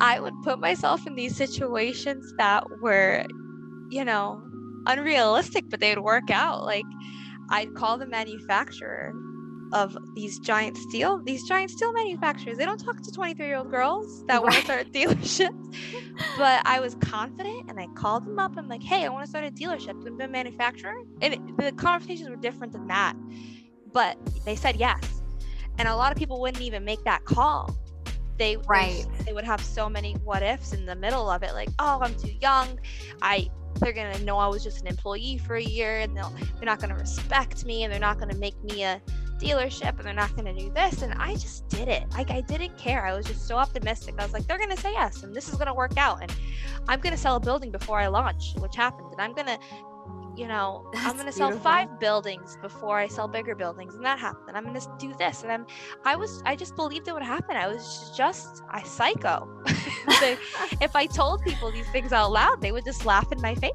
I would put myself in these situations that were, you know, unrealistic, but they would work out. Like I'd call the manufacturer of these giant steel manufacturers. They don't talk to 23-year-old girls that want to Right. start dealerships. But I was confident and I called them up. I'm like, hey, I want to start a dealership. Do you want to be a manufacturer? The conversations were different than that. But they said yes. And a lot of people wouldn't even make that call. Right. They would have so many what ifs in the middle of it, like, oh, I'm too young. They're gonna know I was just an employee for a year, and they're not gonna respect me, and they're not gonna make me a dealership, and they're not gonna do this. And I just did it. Like I didn't care. I was just so optimistic. I was like, they're gonna say yes, and this is gonna work out, and I'm gonna sell a building before I launch, which happened, and I'm gonna That's gonna sell beautiful. 5 buildings before I sell bigger buildings, and that happened. I'm gonna do this, and I just believed it would happen. I was just a psycho. If I told people these things out loud, they would just laugh in my face.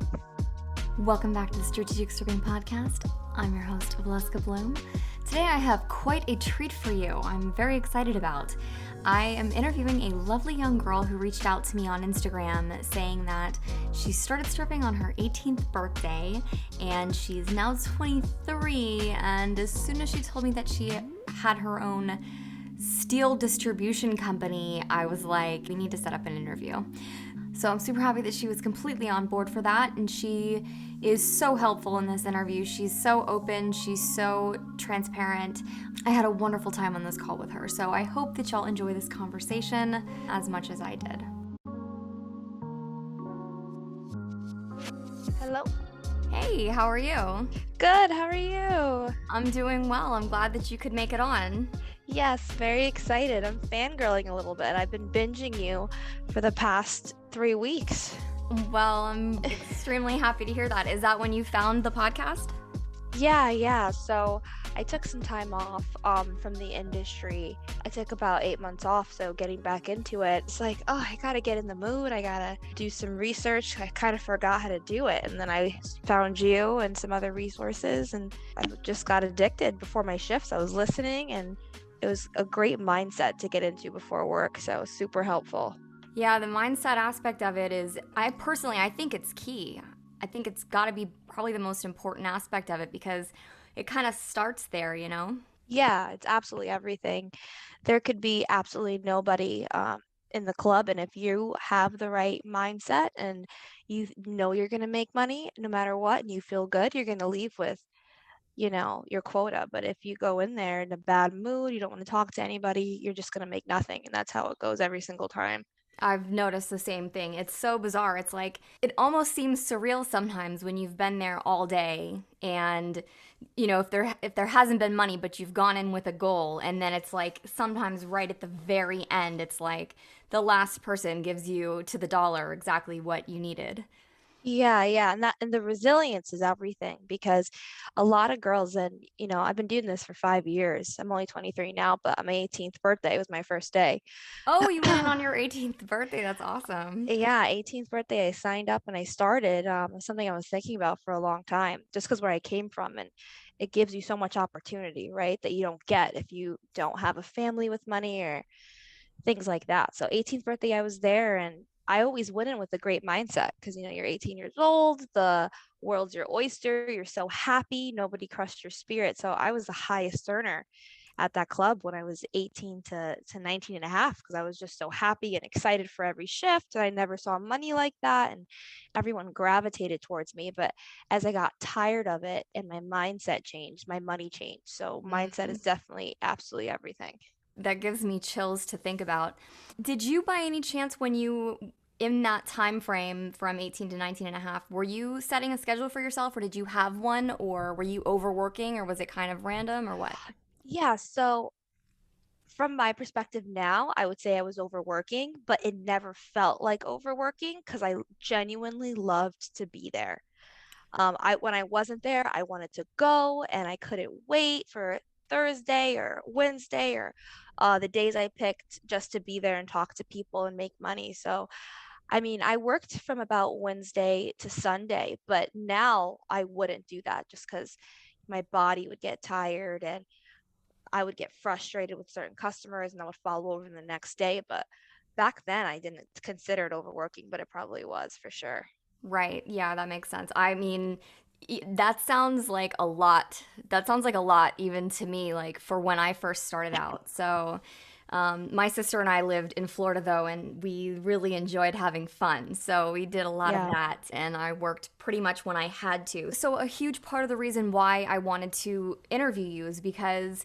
Welcome back to the Strategic Stripping Podcast. I'm your host, Valeska Bloom. Today I have quite a treat for you I'm very excited about. I am interviewing a lovely young girl who reached out to me on Instagram saying that she started stripping on her 18th birthday and she's now 23, and as soon as she told me that she had her own steel distribution company, I was like, we need to set up an interview. So I'm super happy that she was completely on board for that, and she is so helpful in this interview. She's so open, she's so transparent. I had a wonderful time on this call with her, so I hope that y'all enjoy this conversation as much as I did. Hello. Hey, how are you? Good. How are you? I'm doing well. I'm glad that you could make it on. Yes, very excited. I'm fangirling a little bit. I've been binging you for the past 3 weeks. Well, I'm extremely happy to hear that. Is that when you found the podcast? Yeah. So I took some time off from the industry. I took about 8 months off, so getting back into it, it's like, oh, I gotta get in the mood. I gotta do some research. I kind of forgot how to do it, and then I found you and some other resources, and I just got addicted before my shifts. I was listening, and it was a great mindset to get into before work, so super helpful. Yeah, the mindset aspect of it is, I think it's key. I think it's got to be probably the most important aspect of it because it kind of starts there, you know? Yeah, it's absolutely everything. There could be absolutely nobody in the club, and if you have the right mindset and you know you're going to make money no matter what, and you feel good, you're going to leave with, your quota. But if you go in there in a bad mood, you don't want to talk to anybody, you're just going to make nothing, and that's how it goes every single time. I've noticed the same thing. It's so bizarre. It's like, it almost seems surreal sometimes when you've been there all day and if there hasn't been money but you've gone in with a goal, and then it's like sometimes right at the very end it's like the last person gives you to the dollar exactly what you needed. Yeah, and the resilience is everything, because a lot of girls, and I've been doing this for 5 years. I'm only 23 now, but my 18th birthday was my first day. Oh, you went in on your 18th birthday. That's awesome. Yeah, 18th birthday, I signed up and I started. It's something I was thinking about for a long time, just because where I came from, and it gives you so much opportunity, right? That you don't get if you don't have a family with money or things like that. So 18th birthday, I was there, and I always went in with a great mindset because you're 18 years old, the world's your oyster, you're so happy, nobody crushed your spirit. So I was the highest earner at that club when I was 18 to 19 and a half, because I was just so happy and excited for every shift. And I never saw money like that. And everyone gravitated towards me. But as I got tired of it and my mindset changed, my money changed. So mindset Mhm. is definitely absolutely everything. That gives me chills to think about. Did you by any chance, when you in that time frame from 18 to 19 and a half, were you setting a schedule for yourself, or did you have one, or were you overworking, or was it kind of random, or what? Yeah. So from my perspective now, I would say I was overworking, but it never felt like overworking because I genuinely loved to be there. I When I wasn't there, I wanted to go, and I couldn't wait for Thursday or Wednesday or the days I picked just to be there and talk to people and make money. So, I mean, I worked from about Wednesday to Sunday, but now I wouldn't do that just because my body would get tired, and I would get frustrated with certain customers, and I would follow over the next day. But back then I didn't consider it overworking, but it probably was for sure. Right. Yeah, that makes sense. I mean, that sounds like a lot. That sounds like a lot even to me, like for when I first started out. So, my sister and I lived in Florida though, and we really enjoyed having fun. So we did a lot of Yeah. that, and I worked pretty much when I had to. So a huge part of the reason why I wanted to interview you is because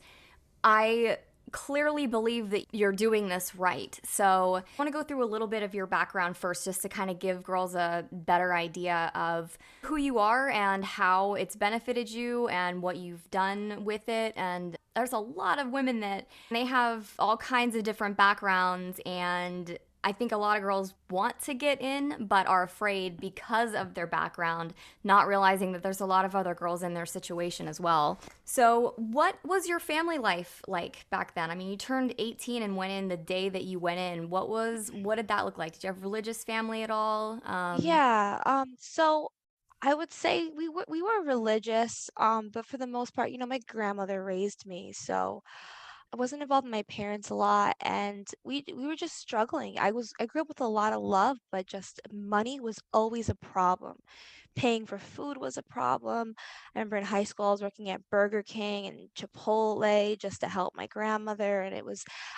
I clearly believe that you're doing this right. So, I want to go through a little bit of your background first, just to kind of give girls a better idea of who you are and how it's benefited you and what you've done with it. And there's a lot of women that they have all kinds of different backgrounds, and I think a lot of girls want to get in but are afraid because of their background, not realizing that there's a lot of other girls in their situation as well. So, what was your family life like back then? I mean, you turned 18 and went in the day that you went in. What did that look like? Did you have a religious family at all? Yeah, so I would say we were religious, but for the most part, my grandmother raised me, so I wasn't involved in my parents a lot, and we were just struggling. I grew up with a lot of love, but just money was always a problem. Paying for food was a problem. I remember in high school I was working at Burger King and Chipotle just to help my grandmother, and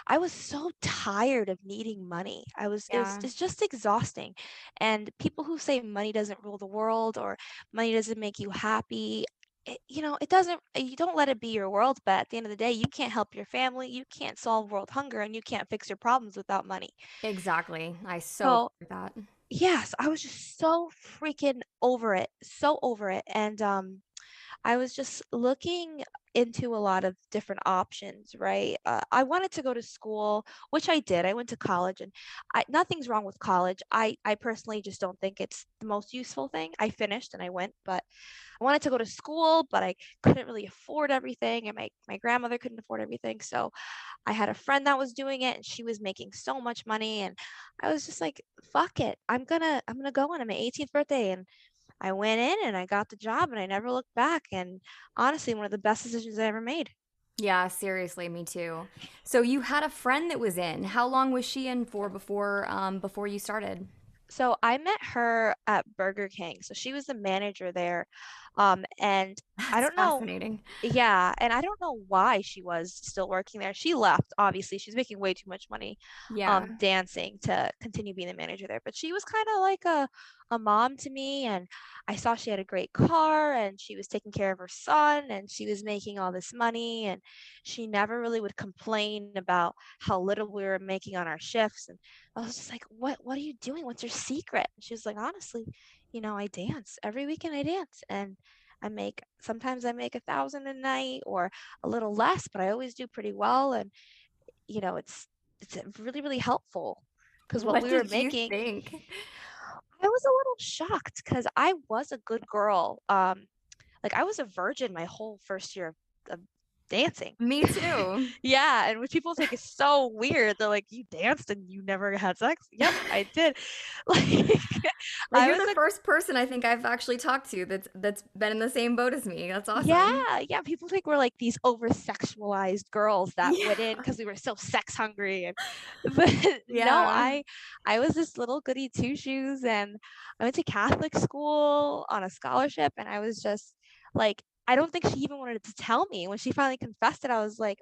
I was so tired of needing money. Yeah, it's just exhausting. And people who say money doesn't rule the world or money doesn't make you happy, it doesn't, you don't let it be your world, but at the end of the day, you can't help your family, you can't solve world hunger, and you can't fix your problems without money. exactly. I so agree So, with that. yes, I was just so freaking over it, so over it. And I was just looking into a lot of different options, right? I wanted to go to school, which I did. I went to college, and nothing's wrong with college. I personally just don't think it's the most useful thing. I finished and I went, but I wanted to go to school, but I couldn't really afford everything, and my grandmother couldn't afford everything. So I had a friend that was doing it, and she was making so much money, and I was just like, "Fuck it, I'm gonna go on my 18th birthday." And I went in and I got the job, and I never looked back. And honestly, one of the best decisions I ever made. Yeah, seriously, me too. So you had a friend that was in. How long was she in for before you started? So I met her at Burger King. So she was the manager there. And I That's don't know. fascinating. Yeah, and I don't know why she was still working there. She left, obviously. She's making way too much money Yeah. dancing to continue being the manager there. But she was kind of like a mom to me, and I saw she had a great car, and she was taking care of her son, and she was making all this money, and she never really would complain about how little we were making on our shifts. And I was just like, what are you doing? What's your secret? And she was like, honestly, I dance. Every weekend I dance. And sometimes I make 1,000 a night or a little less, but I always do pretty well. And it's really, really helpful because what What we were did you making, think? I was a little shocked because I was a good girl. Like I was a virgin my whole first year of dancing. Me too. Yeah, and which people think is so weird. They're like, "You danced and you never had sex?" Yep, I did. Like Like I you're was the a first person I think I've actually talked to that's been in the same boat as me. That's awesome. Yeah, yeah, people think we're like these over-sexualized girls that went in Yeah. because we were so sex hungry, and but no, Yeah. I was this little goody two-shoes, and I went to Catholic school on a scholarship, and I was just like, I don't think she even wanted to tell me. When she finally confessed it, I was like,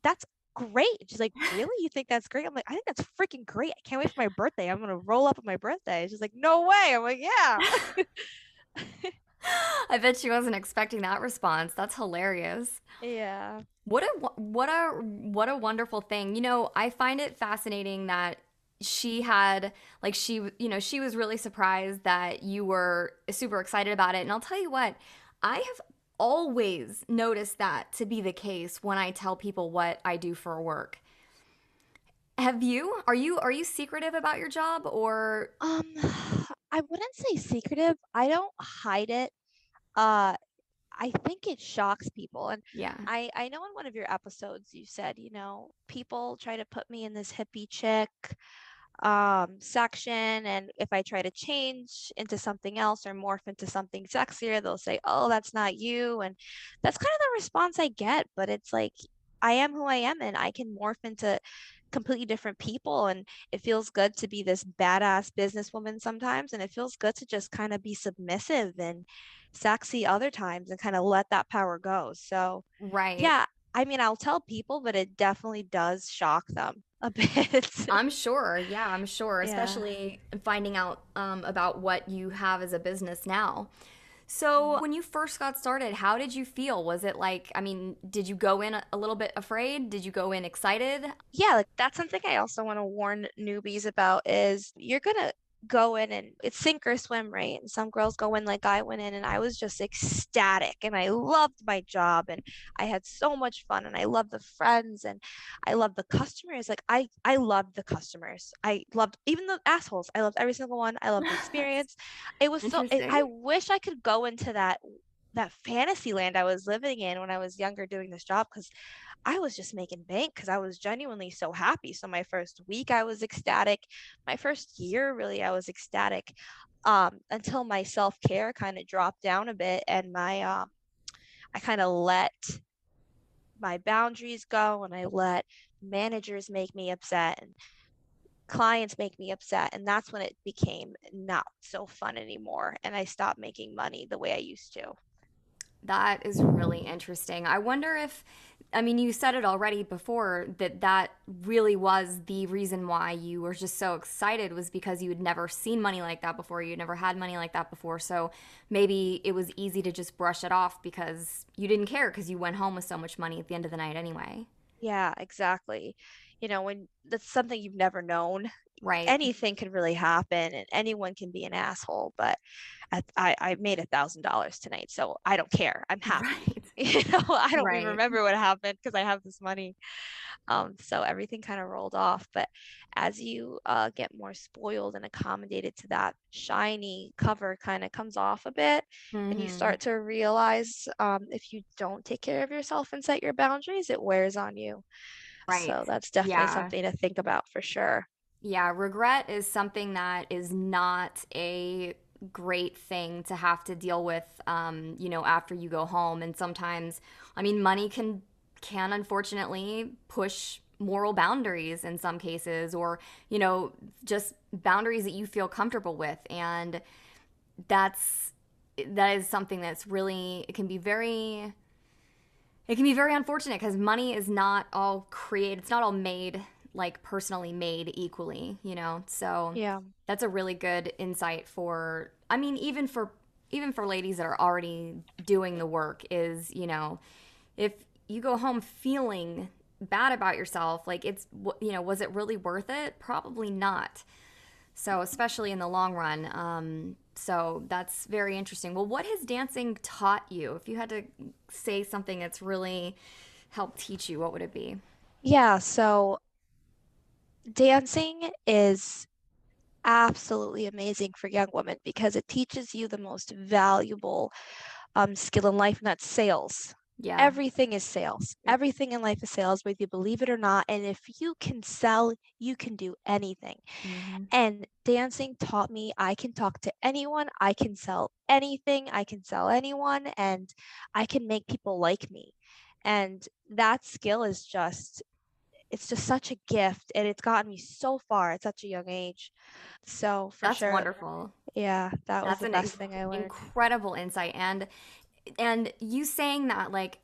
"That's great." And she's like, "Really? You think that's great?" I'm like, "I think that's freaking great. I can't wait for my birthday. I'm gonna roll up on my birthday." She's like, "No way." I'm like, "Yeah." I bet she wasn't expecting that response. That's hilarious. Yeah. What a wonderful thing. I find it fascinating that she had like she was really surprised that you were super excited about it. And I'll tell you what, I have always noticed that to be the case when I tell people what I do for work. Have you? Are you secretive about your job or Um, I wouldn't say secretive. I don't hide it. Uh, I think it shocks people. And yeah. I know in one of your episodes you said, people try to put me in this hippie chick section, and if I try to change into something else or morph into something sexier, they'll say, "Oh, that's not you." And that's kind of the response I get, but it's like I am who I am, and I can morph into completely different people, and it feels good to be this badass businesswoman sometimes, and it feels good to just kind of be submissive and sexy other times and kind of let that power go. So Right. yeah, I mean, I'll tell people, but it definitely does shock them a bit. I'm sure. Yeah, I'm sure, Yeah. especially finding out about what you have as a business now. So, when you first got started, how did you feel? Was it like, I mean, did you go in a little bit afraid? Did you go in excited? Yeah, like that's something I also want to warn newbies about is you're gonna go in and it's sink or swim, right? And some girls go in like I went in and I was just ecstatic and I loved my job and I had so much fun and I loved the friends and I loved the customers. Like I loved the customers. I loved even the assholes. I loved every single one. I loved the That's experience. It was I interesting. wish I could go into that fantasy land I was living in when I was younger doing this job because I was just making bank because I was genuinely so happy. So my first week I was ecstatic. My first year really I was ecstatic. Until my self-care kind of dropped down a bit and my I kind of let my boundaries go and I let managers make me upset and clients make me upset and that's when it became not so fun anymore and I stopped making money the way I used to. That is really interesting. I wonder if, I mean, you said it already before that that really was the reason why you were just so excited was because you had never seen money like that before. You had never had money like that before. So maybe it was easy to just brush it off because you didn't care because you went home with so much money at the end of the night anyway. Yeah, exactly. When that's something you've never known, Right. anything can really happen and anyone can be an asshole. But I made $1,000 tonight, so I don't care. I'm happy. Right. I don't even Right. remember what happened because I have this money. So everything kind of rolled off. But as you get more spoiled and accommodated to that shiny cover kind of comes off a bit, and you Hmm. start to realize if you don't take care of yourself and set your boundaries, it wears on you. Right. So that's definitely Yeah. something to think about for sure. Yeah, regret is something that is not a great thing to have to deal with, after you go home. And sometimes, I mean, money can unfortunately push moral boundaries in some cases, or just boundaries that you feel comfortable with, and that's that is something that's really it can be very unfortunate because money is not all created, it's not all made like personally made equally. So Yeah. that's a really good insight for, I mean, even for ladies that are already doing the work is, if you go home feeling bad about yourself, like was it really worth it? Probably not. So, especially in the long run. So, that's very interesting. Well, what has dancing taught you? If you had to say something that's really helped teach you, what would it be? Yeah. So dancing is absolutely amazing for young women because it teaches you the most valuable skill in life, and that's sales. Yeah. Everything is sales. Yep. Everything in life is sales, whether you believe it or not. And if you can sell, you can do anything. Hmm. And dancing taught me I can talk to anyone, I can sell anything, I can sell anyone, and I can make people like me. And that skill is it's just such a gift and it's gotten me so far at such a young age. So for That's sure, wonderful. yeah, that was That's the an best thing I learned. incredible insight. And you saying that, like,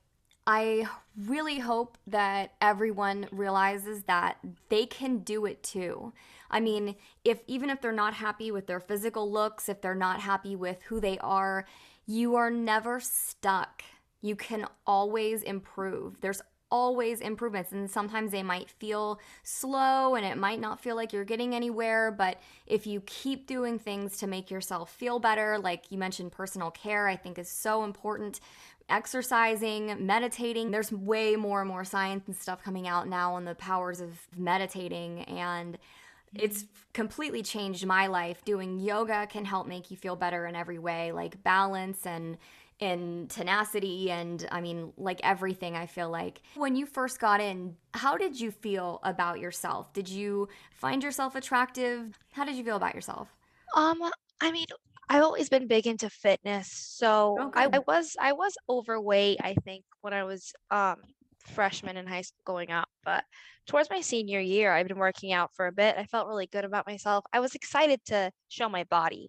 I really hope that everyone realizes that they can do it too. I mean, if even if they're not happy with their physical looks, if they're not happy with who they are, you are never stuck. You can always improve. There's always improvements, and sometimes they might feel slow and it might not feel like you're getting anywhere, but if you keep doing things to make yourself feel better, like you mentioned, personal care, I think is so important. Exercising, meditating, there's way more and more science and stuff coming out now on the powers of meditating, and it's Mhm. completely changed my life. Doing yoga can help make you feel better in every way, like balance and tenacity, and I mean, like everything. I feel like when you first got in, how did you feel about yourself? Did you find yourself attractive? How did you feel about yourself? Um, I mean, I've always been big into fitness, so Oh, I good. was overweight, I think, when I was freshman in high school going up, but towards my senior year, I've been working out for a bit. I felt really good about myself. I was excited to show my body.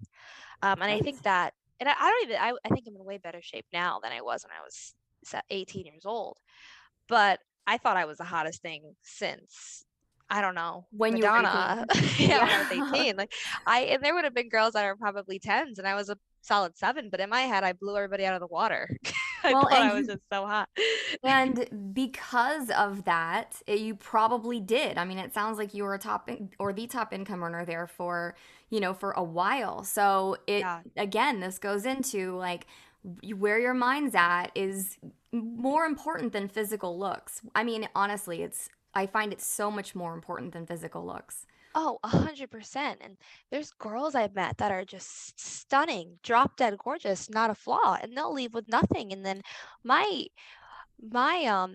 And I think Right. that, and I don't even, I think I'm in way better shape now than I was when I was 18 years old. But I thought I was the hottest thing since, I don't know, When you were Madonna. 18. Yeah, when I was Yeah. 18. Like and there would have been girls that are probably 10s and I was a solid 7, but in my head I blew everybody out of the water. I Well, thought I was just so hot. and because of that, you probably did. I mean, it sounds like you were a or the top income earner there for, for a while. So Yeah. again, this goes into like where your mind's at is more important than physical looks. I mean, honestly, I find it so much more important than physical looks. Oh, 100%. And there's girls I've met that are just stunning, drop dead gorgeous, not a flaw, and they'll leave with nothing. And then my my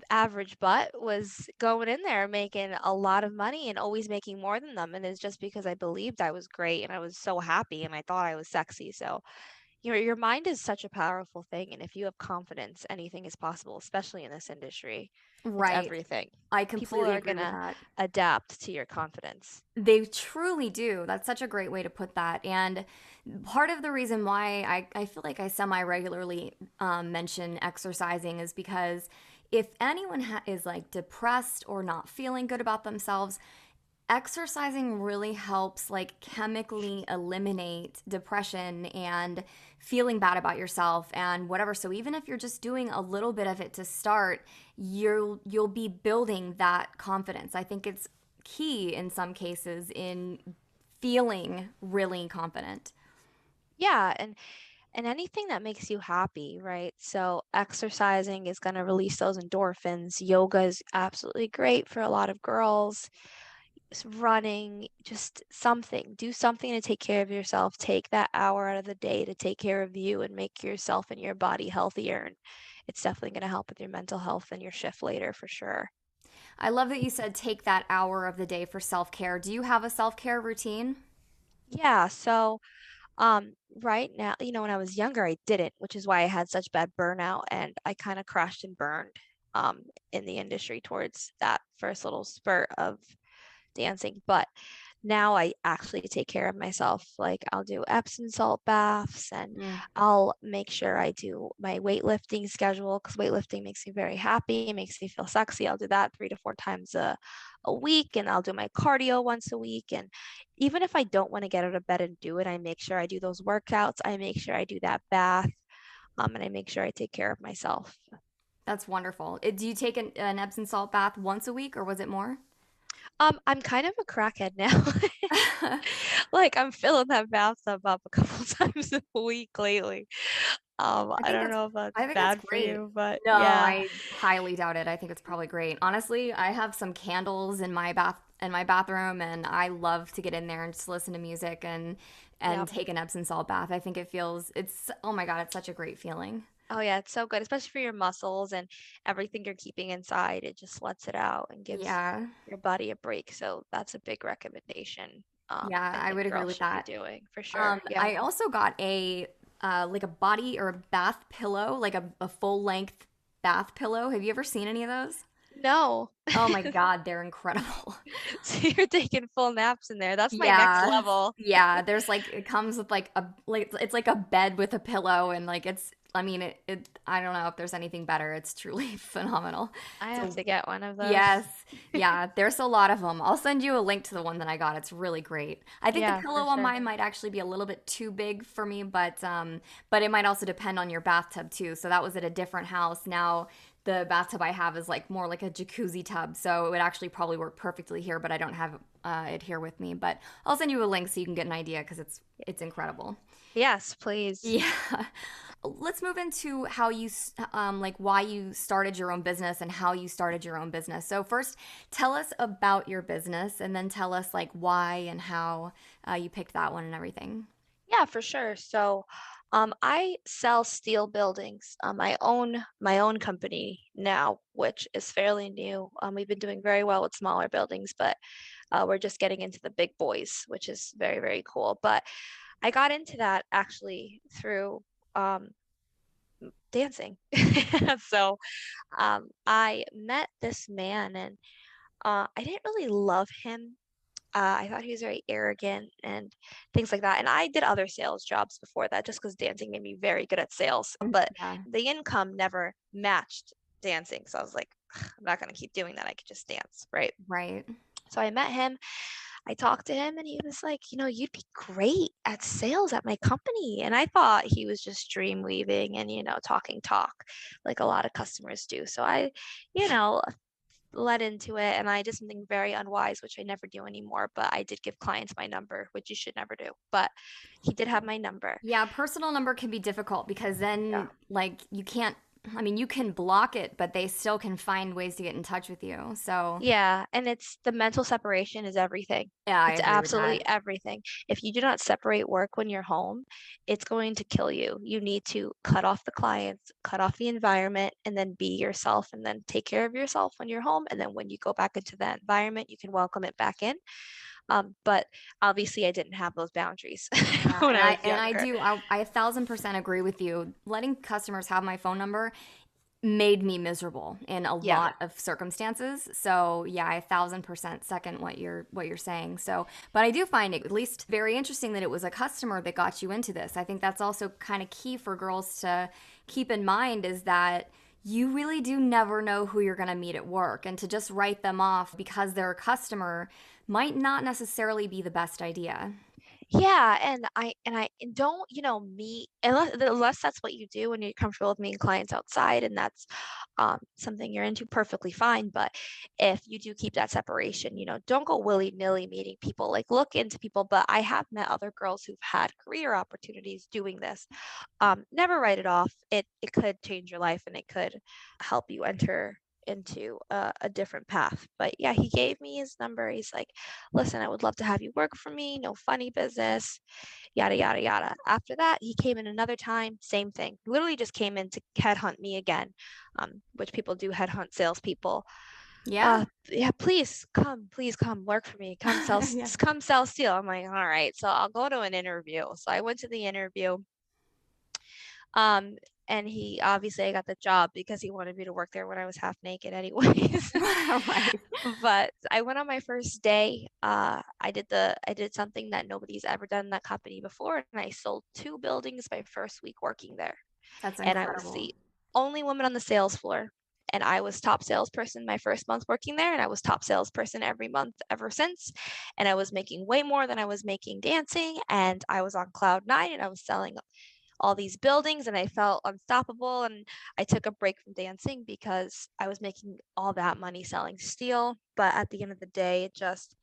average butt was going in there making a lot of money and always making more than them. And it's just because I believed I was great and I was so happy and I thought I was sexy. So your mind is such a powerful thing. And if you have confidence, anything is possible, especially in this industry. It's Right. everything. I People completely are agree with gonna that. adapt to your confidence. They truly do. That's such a great way to put that. And part of the reason why I feel like I semi regularly mention exercising is because if anyone is like depressed or not feeling good about themselves, exercising really helps like chemically eliminate depression and feeling bad about yourself and whatever. So even if you're just doing a little bit of it to start, you'll be building that confidence. I think it's key in some cases in feeling really confident. Yeah, and anything that makes you happy, right? So exercising is going to release those endorphins. Yoga is absolutely great for a lot of girls. Running, just something. Do something to take care of yourself. Take that hour out of the day to take care of you and make yourself and your body healthier. And it's definitely going to help with your mental health and your shift later for sure. I love that you said take that hour of the day for self-care. Do you have a self-care routine? Yeah, so right now, when I was younger, I didn't, which is why I had such bad burnout and I kind of crashed and burned in the industry towards that first little spurt of dancing. But now I actually take care of myself. Like I'll do Epsom salt baths and Mm. I'll make sure I do my weightlifting schedule because weightlifting makes me very happy. It makes me feel sexy. I'll do that 3 to 4 times a week and I'll do my cardio once a week. And even if I don't want to get out of bed and do it, I make sure I do those workouts. I make sure I do that bath. And I make sure I take care of myself. That's wonderful. Do you take an Epsom salt bath once a week or was it more? I'm kind of a crackhead now. Like I'm filling that bathtub up a couple times a week lately. I I think don't that's know if that's I think that's bad for great. you, but No, yeah. I highly doubt it. I think it's probably great. Honestly, I have some candles in my bathroom and I love to get in there and just listen to music and Yep. take an Epsom salt bath. I think it's oh my God, it's such a great feeling. Oh yeah, it's so good, especially for your muscles and everything you're keeping inside. It just lets it out and gives Yeah. your body a break. So that's a big recommendation. Yeah, I I think would agree girls with should be that. doing for sure. Yeah. I also got a like a body or a bath pillow, like a full length bath pillow. Have you ever seen any of those? No. Oh my God, they're incredible. So you're taking full naps in there. That's my next Yeah. level. Yeah, there's like it comes with like a like it's like a bed with a pillow and like it's I mean it I don't know if there's anything better. It's truly phenomenal. I have So to get one of those. yes. Yeah, there's a lot of them. I'll send you a link to the one that I got. It's really great. I think the Yeah, pillow for on sure. mine might actually be a little bit too big for me, but it might also depend on your bathtub too. So that was at a different house. Now the bathtub I have is like more like a jacuzzi tub, so it would actually probably work perfectly here, but I don't have it here with me. But I'll send you a link so you can get an idea because it's incredible. Yes, please. Yeah. Let's move into how like why you started your own business and how you started your own business. So first, tell us about your business and then tell us like why and how you picked that one and everything. Yeah, for sure. So, I sell steel buildings. I own my own company now, which is fairly new. We've been doing very well with smaller buildings, but we're just getting into the big boys, which is very, very cool. But I got into that actually through um, dancing. So I met this man, and I didn't really love him. I thought he was very arrogant and things like that. And I did other sales jobs before that just because dancing made me very good at sales, but Yeah. the income never matched dancing. So I was like, I'm not going to keep doing that. I could just dance, right? Right. So I met him. I talked to him, and he was like, you'd be great at sales at my company. And I thought he was just dream weaving and, talking talk like a lot of customers do. So I, you know, led into it, and I did something very unwise, which I never do anymore. But I did give clients my number, which you should never do. But he did have my number. Yeah, personal number can be difficult because Yeah. then, like, you can't, I mean, you can block it, but they still can find ways to get in touch with you. So, Yeah, and it's the mental separation is everything. yeah, I It's agree with absolutely that. everything. If you do not separate work when you're home, it's going to kill you. You need to cut off the clients, cut off the environment, and then be yourself, and then take care of yourself when you're home. And then when you go back into that environment, you can welcome it back in. But obviously, I didn't have those boundaries Yeah, when and I I was and I younger. do I 1,000% agree with you. Letting customers have my phone number made me miserable in a Yeah. lot of circumstances. So yeah, I 1,000% second what you're saying. So, but I do find it at least very interesting that it was a customer that got you into this. I think that's also kind of key for girls to keep in mind is that you really do never know who you're going to meet at work, and to just write them off because they're a customer might not necessarily be the best idea. Yeah, and don't, meet unless that's what you do when you're comfortable with meeting clients outside, and that's something you're into, perfectly fine. But if you do keep that separation, don't go willy-nilly meeting people. Like, look into people. But I have met other girls who've had career opportunities doing this. Never write it off. It could change your life, and it could help you enter into a different path. But yeah, he gave me his number. He's like, listen, I would love to have you work for me. No funny business, yada, yada, yada. After that, he came in another time, same thing. Literally just came in to headhunt me again, which people do, headhunt salespeople. Yeah. Yeah, please come work for me. Yeah. Come sell steel. I'm like, all right, so I'll go to an interview. So I went to the interview. Um, and he obviously I got the job because he wanted me to work there when I was half naked anyways. Right. But I went on my first day. I did something that nobody's ever done in that company before, and I sold two buildings my first week working there. That's And I was incredible. the only woman on the sales floor. And I was top salesperson my first month working there, and I was top salesperson every month ever since. And I was making way more than I was making dancing, and I was on cloud nine, and I was selling all these buildings, and I felt unstoppable. And I took a break from dancing because I was making all that money selling steel. But at the end of the day, it just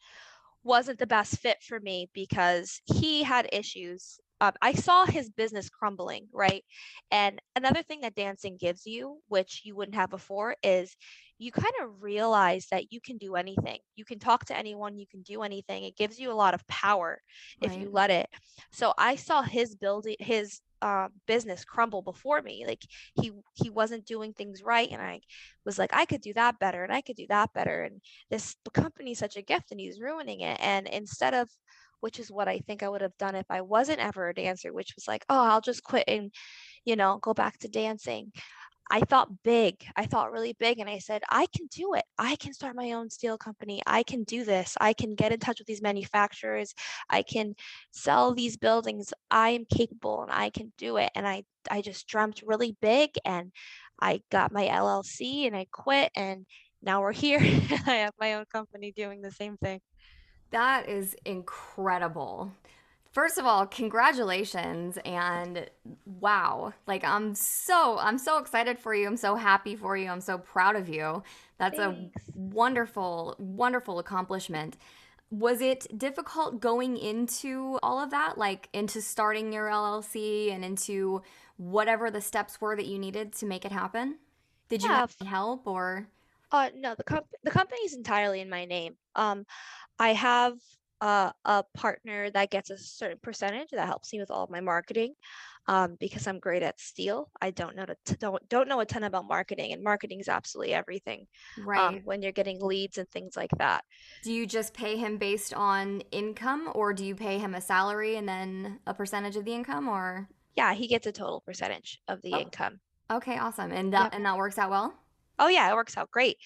wasn't the best fit for me because he had issues. I saw his business crumbling, right? And another thing that dancing gives you, which you wouldn't have before, is you kind of realize that you can do anything. You can talk to anyone, you can do anything. It gives you a lot of power if Right. you let it. So I saw his business crumble before me. Like, he wasn't doing things right, and I was like, I could do that better, and I could do that better. And this company's such a gift, and he's ruining it. And instead of, which is what I think I would have done if I wasn't ever a dancer, which was like, oh, I'll just quit and, go back to dancing. I thought big. I thought really big. And I said, I can do it. I can start my own steel company. I can do this. I can get in touch with these manufacturers. I can sell these buildings. I am capable, and I can do it. And I just dreamt really big, and I got my LLC, and I quit, and now we're here. I have my own company doing the same thing. That is incredible. First of all, congratulations and wow. Like I'm so excited for you. I'm so happy for you. I'm so proud of you. That's a Thanks. wonderful accomplishment. Was it difficult going into all of that, like into starting your LLC and into whatever the steps were that you needed to make it happen? Did you have Yeah. any help or No, the company is entirely in my name. I have a partner that gets a certain percentage that helps me with all of my marketing, because I'm great at steel. I don't know a ton about marketing, and marketing is absolutely everything, right? when you're getting leads and things like that. Do you just pay him based on income or do you pay him a salary and then a percentage of the income or Yeah, he gets a total percentage of the oh, income. Okay, awesome. And Yep. that works out well? Oh yeah, it works out great.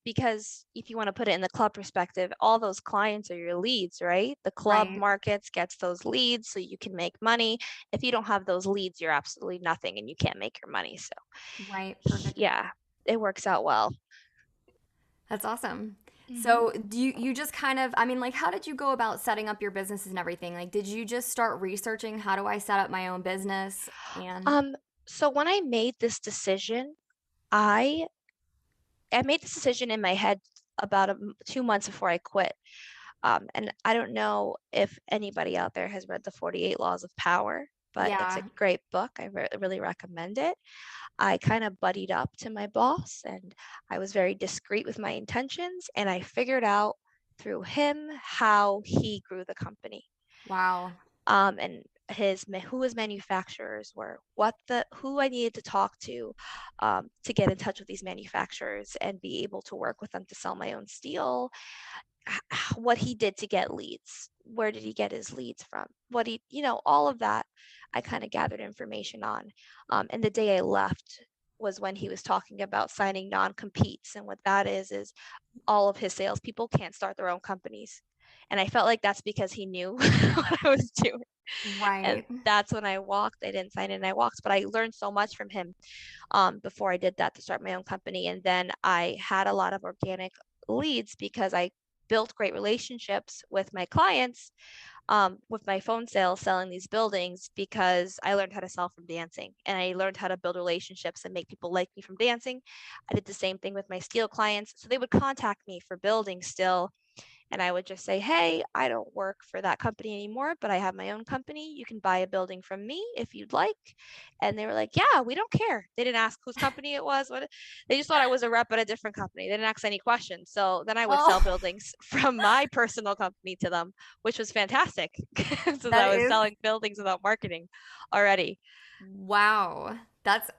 Because if you want to put it in the club perspective, all those clients are your leads, right? The club Right. markets gets those leads so you can make money. If you don't have those leads, you're absolutely nothing and you can't make your money. So Right. Perfect. yeah, it works out well. That's awesome. hmm So, do you just kind of, I mean, like, how did you go about setting up your businesses and everything? Like, did you just start researching how do I set up my own business? And, Um, so when I made this decision, I I made this decision in my head about 2 months before I quit. And I don't know if anybody out there has read the 48 Laws of Power, but it's a yeah, great book. I really recommend it. I kind of buddied up to my boss and I was very discreet with my intentions, and I figured out through him how he grew the company. wow. And who his manufacturers were, who I needed to talk to get in touch with these manufacturers and be able to work with them to sell my own steel, what he did to get leads. Where did he get his leads from? All of that I kind of gathered information on. And the day I left was when he was talking about signing non-competes. And what that is all of his salespeople can't start their own companies. And I felt like that's because he knew what I was doing. And Right. that's when I walked. I didn't sign in, I walked, but I learned so much from him before I did that to start my own company. And then I had a lot of organic leads because I built great relationships with my clients, with my phone sales, selling these buildings, because I learned how to sell from dancing and I learned how to build relationships and make people like me from dancing. I did the same thing with my steel clients. So they would contact me for buildings still, and I would just say, hey, I don't work for that company anymore, but I have my own company. You can buy a building from me if you'd like. And they were like, yeah, we don't care. They didn't ask whose company it was. They just thought I was a rep at a different company. They didn't ask any questions. So then I would sell Oh, buildings from my personal company to them, which was fantastic since that I was is, selling buildings without marketing already. wow. That's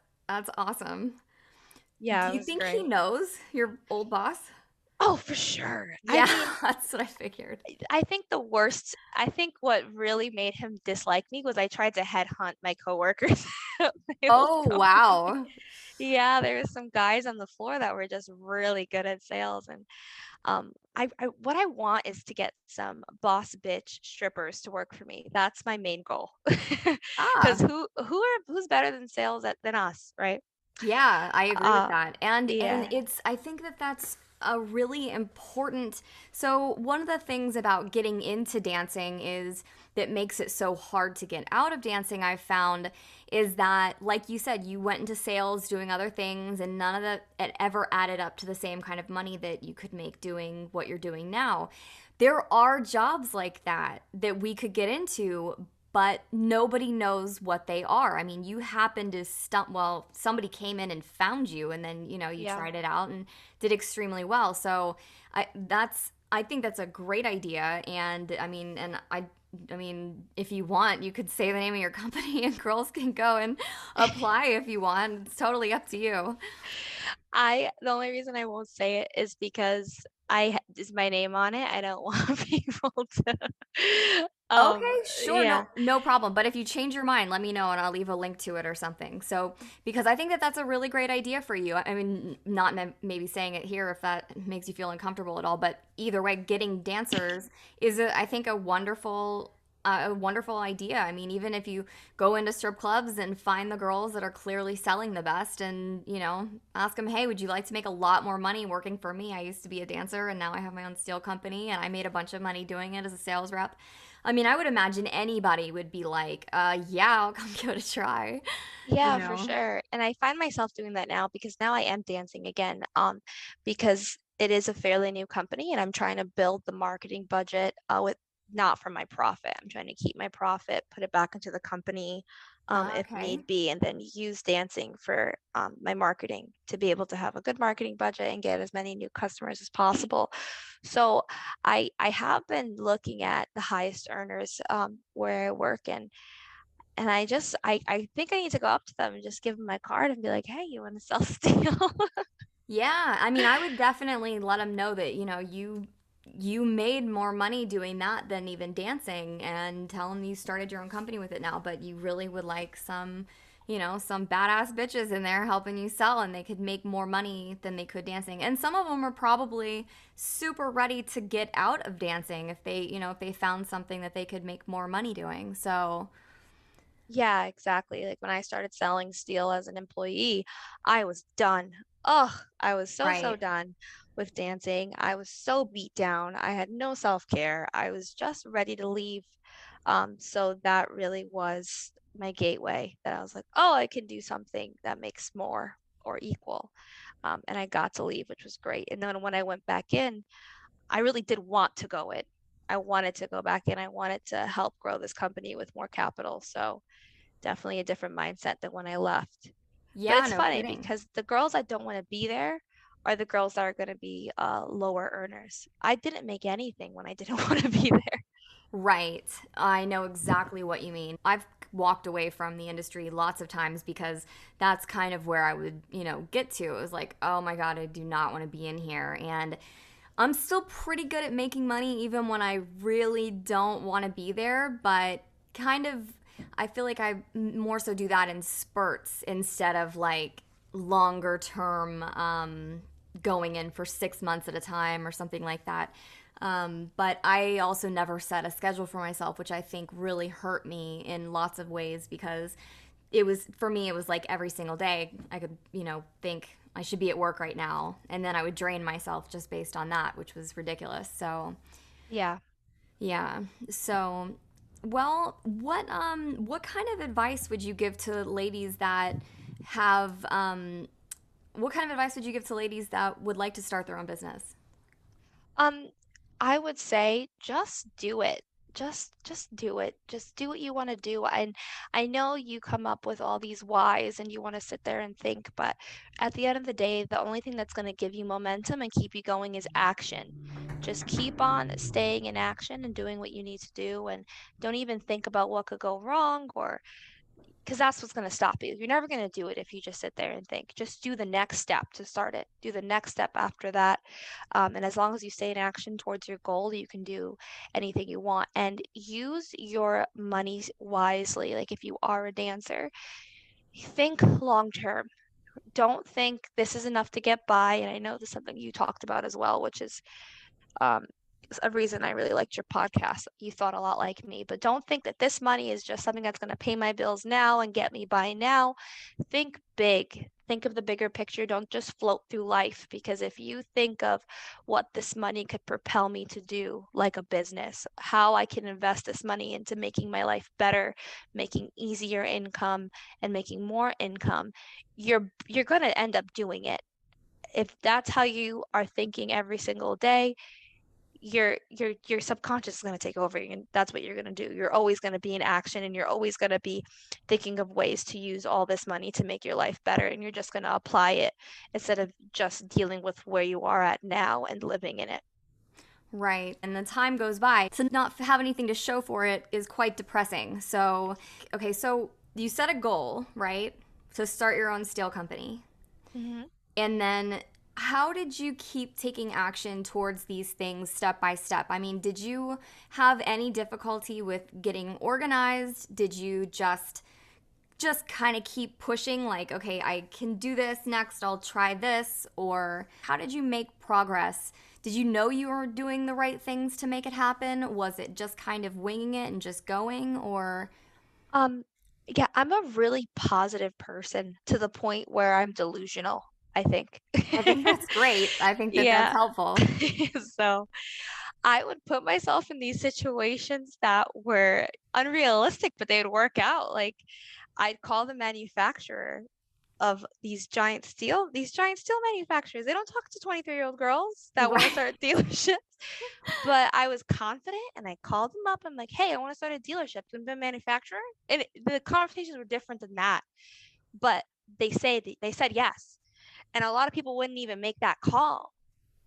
awesome. Do Yeah, it you was think he great. knows your old boss? Oh, for sure. I Yeah, mean, that's what I figured. I think what really made him dislike me was I tried to headhunt my coworkers at my old Oh, company. wow. Yeah, there was some guys on the floor that were just really good at sales. And what I want is to get some boss bitch strippers to work for me. That's my main goal. Because Ah. who's better than than us, right? Yeah, I agree with Uh, that. And yeah, it's I think that that's a really important. So one of the things about getting into dancing is that makes it so hard to get out of dancing, I've found, is that like you said, you went into sales doing other things and none of that it ever added up to the same kind of money that you could make doing what you're doing now. There are jobs like that that we could get into, but nobody knows what they are. I mean, you happen to well, somebody came in and found you and then, you yeah. tried it out and did extremely well. So, I think that's a great idea and I mean, if you want, you could say the name of your company and girls can go and apply if you want. It's totally up to you. The only reason I won't say it is because is my name on it. I don't want people to um Okay, sure, yeah. no problem. But if you change your mind, let me know and I'll leave a link to it or something. So, because I think that that's a really great idea for you. I mean, not maybe saying it here if that makes you feel uncomfortable at all, but either way, getting dancers is I think a wonderful idea. I mean, even if you go into strip clubs and find the girls that are clearly selling the best and, ask them, hey, would you like to make a lot more money working for me? I used to be a dancer and now I have my own steel company and I made a bunch of money doing it as a sales rep. I mean, I would imagine anybody would be like, yeah, I'll come give it a try, you Yeah, for know? sure. And I find myself doing that now because now I am dancing again. Because it is a fairly new company and I'm trying to build the marketing budget with not for my profit. I'm trying to keep my profit, put it back into the company if Okay. need be, and then use dancing for my marketing to be able to have a good marketing budget and get as many new customers as possible. So I have been looking at the highest earners where I work, and I think I need to go up to them and just give them my card and be like, hey, you want to sell steel? Yeah, I mean, I would definitely let them know that, you made more money doing that than even dancing and tell them you started your own company with it now, but you really would like some, some badass bitches in there helping you sell, and they could make more money than they could dancing. And some of them are probably super ready to get out of dancing if they found something that they could make more money doing. So, Yeah, exactly. Like when I started selling steel as an employee, I was done. Ugh, I was so right. done with dancing. I was so beat down. I had no self-care. I was just ready to leave. So that really was my gateway that I was like, oh, I can do something that makes more or equal. And I got to leave, which was great. And then when I went back in, I really did want to go in. I wanted to go back in. I wanted to help grow this company with more capital. So definitely a different mindset than when I left. But Yeah, it's no funny kidding. because the girls that don't want to be there are the girls that are going to be lower earners. I didn't make anything when I didn't want to be there. Right. I know exactly what you mean. I've walked away from the industry lots of times because that's kind of where I would, get to. It was like, oh my God, I do not want to be in here. And I'm still pretty good at making money even when I really don't want to be there, but kind of, I feel like I more so do that in spurts instead of like longer term, going in for 6 months at a time or something like that. But I also never set a schedule for myself, which I think really hurt me in lots of ways because for me, it was like every single day I could, think I should be at work right now. And then I would drain myself just based on that, which was ridiculous. So, Yeah. yeah. So, well, what kind of advice would you give to ladies that have what kind of advice would you give to ladies that would like to start their own business? Um, I would say just do it. Just do it. Just do what you want to do. And I know you come up with all these whys and you want to sit there and think, but at the end of the day, the only thing that's going to give you momentum and keep you going is action. Just keep on staying in action and doing what you need to do, and don't even think about what could go wrong, or because that's what's going to stop you. You're never going to do it if you just sit there and think. Just do the next step to start it. Do the next step after that. And as long as you stay in action towards your goal, you can do anything you want. And use your money wisely. Like if you are a dancer, think long term. Don't think this is enough to get by. And I know this is something you talked about as well, which is um, a reason I really liked your podcast. You thought a lot like me, but don't think that this money is just something that's going to pay my bills now and get me by now. Think big. Think of the bigger picture. Don't just float through life, because if you think of what this money could propel me to do, like a business, how I can invest this money into making my life better, making easier income and making more income, you're going to end up doing it. If that's how you are thinking every single day, your subconscious is going to take over, and that's what you're going to do. You're always going to be in action, and you're always going to be thinking of ways to use all this money to make your life better, and you're just going to apply it instead of just dealing with where you are at now and living in it. Right. And the time goes by. To not have anything to show for it is quite depressing. So, okay, so you set a goal, right? To start your own steel company. Hmm. And then how did you keep taking action towards these things step by step? I mean, did you have any difficulty with getting organized? Did you just kind of keep pushing like, okay, I can do this, next I'll try this? Or how did you make progress? Did you know you were doing the right things to make it happen? Was it just kind of winging it and just going? Or um yeah, I'm a really positive person to the point where I'm delusional, I think. I think that's great. I think that that's Yeah. helpful. So I would put myself in these situations that were unrealistic, but they would work out. Like I'd call the manufacturer of these giant steel manufacturers. They don't talk to 23-year-old girls that want to Right. start dealerships. But I was confident and I called them up. I'm like, hey, I want to start a dealership. Do you want to be a manufacturer? And the conversations were different than that. But they said yes. And a lot of people wouldn't even make that call.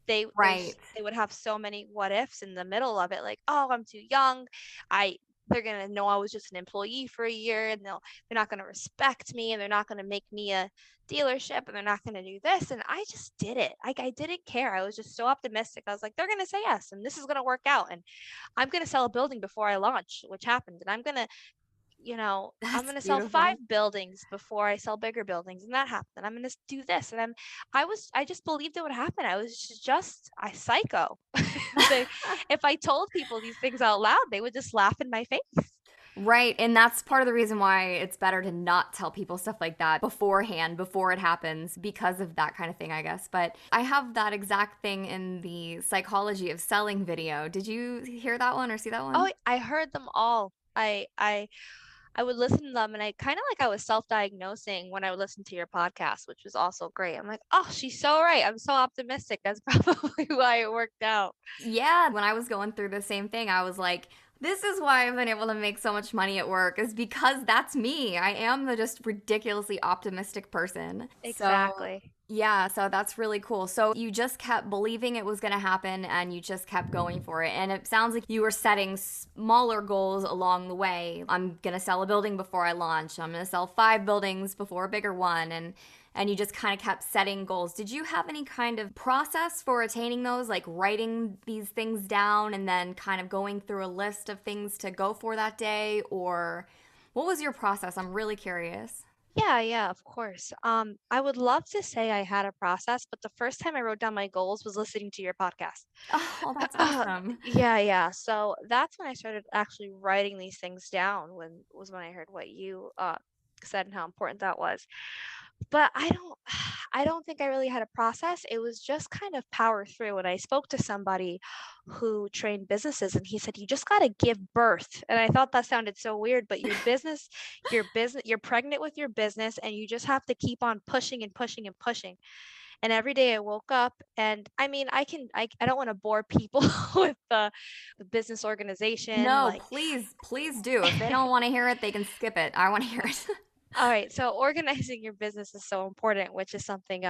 Right. They would have so many what ifs in the middle of it, like, oh, I'm too young. I They're gonna know I was just an employee for a year, and they're not gonna respect me, and they're not gonna make me a dealership, and they're not gonna do this. And I just did it. Like I didn't care. I was just so optimistic. I was like, they're gonna say yes, and this is gonna work out, and I'm gonna sell a building before I launch, which happened, and I'm gonna I'm That's going to sell five beautiful. buildings before I sell bigger buildings. And that happened. I'm going to do this. And I just believed it would happen. I was I psycho. They, if I told people these things out loud, they would just laugh in my face. Right. And that's part of the reason why it's better to not tell people stuff like that beforehand, before it happens, because of that kind of thing, I guess. But I have that exact thing in the psychology of selling video. Did you hear that one or see that Oh, one? I heard them all. I would listen to them and I kind of like I was self-diagnosing when I would listen to your podcast, which was also great. I'm like, oh, she's so right. I'm so optimistic. That's probably why it worked out. Yeah. When I was going through the same thing, I was like, this is why I've been able to make so much money at work, is because that's me. I am the just ridiculously optimistic person. So, Exactly. yeah, so that's really cool. So, you just kept believing it was going to happen and you just kept going for it. And it sounds like you were setting smaller goals along the way. I'm going to sell a building before I launch. I'm going to sell 5 buildings before a bigger one. And you just kind of kept setting goals. Did you have any kind of process for attaining those, like writing these things down and then kind of going through a list of things to go for that day? Or what was your process? I'm really curious. Yeah, yeah, of course. I would love to say I had a process, but the first time I wrote down my goals was listening to your podcast. Oh, that's awesome. Yeah, yeah. So that's when I started actually writing these things down when I heard what you said and how important that was. But I don't think I really had a process. It was just kind of power through. And I spoke to somebody who trained businesses and he said, you just got to give birth. And I thought that sounded so weird, but you're pregnant with your business and you just have to keep on pushing and pushing and pushing. And every day I woke up and I mean, I don't want to bore people with the business organization. No, Like, please do. If they don't want to hear it, they can skip it. I want to hear it. all right. So organizing your business is so important, which is something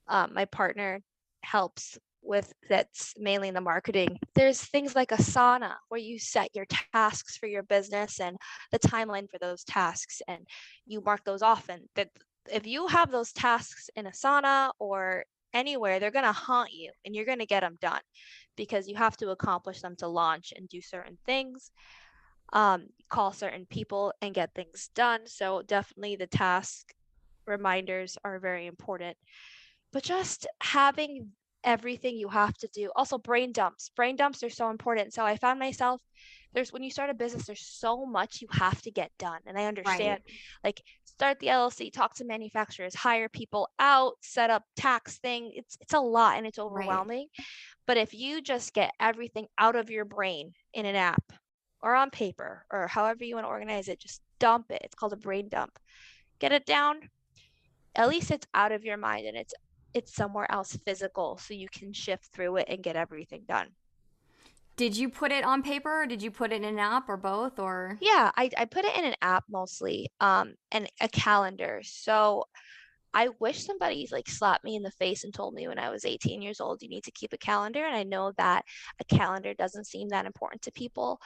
my partner helps with that's mainly in the marketing. There's things like Asana where you set your tasks for your business and the timeline for those tasks and you mark those off. And that if you have those tasks in Asana or anywhere, they're going to haunt you and you're going to get them done because you have to accomplish them to launch and do certain things, call certain people and get things done. So definitely the task reminders are very important, but just having everything you have to do. Also, brain dumps. Brain dumps are so important. So I found myself when you start a business, there's so much you have to get done. And I understand, Right. like, start the LLC, talk to manufacturers, hire people out, set up tax thing. It's a lot and it's Right. overwhelming. But if you just get everything out of your brain in an app or on paper or however you want to organize it, just dump it. It's called a brain dump. Get it down, at least it's out of your mind and it's somewhere else physical so you can shift through it and get everything done. Did you put it on paper or did you put it in an app or both or? Yeah, I put it in an app mostly, and a calendar. So I wish somebody like slapped me in the face and told me when I was 18 years old, you need to keep a calendar. And I know that a calendar doesn't seem that important to people,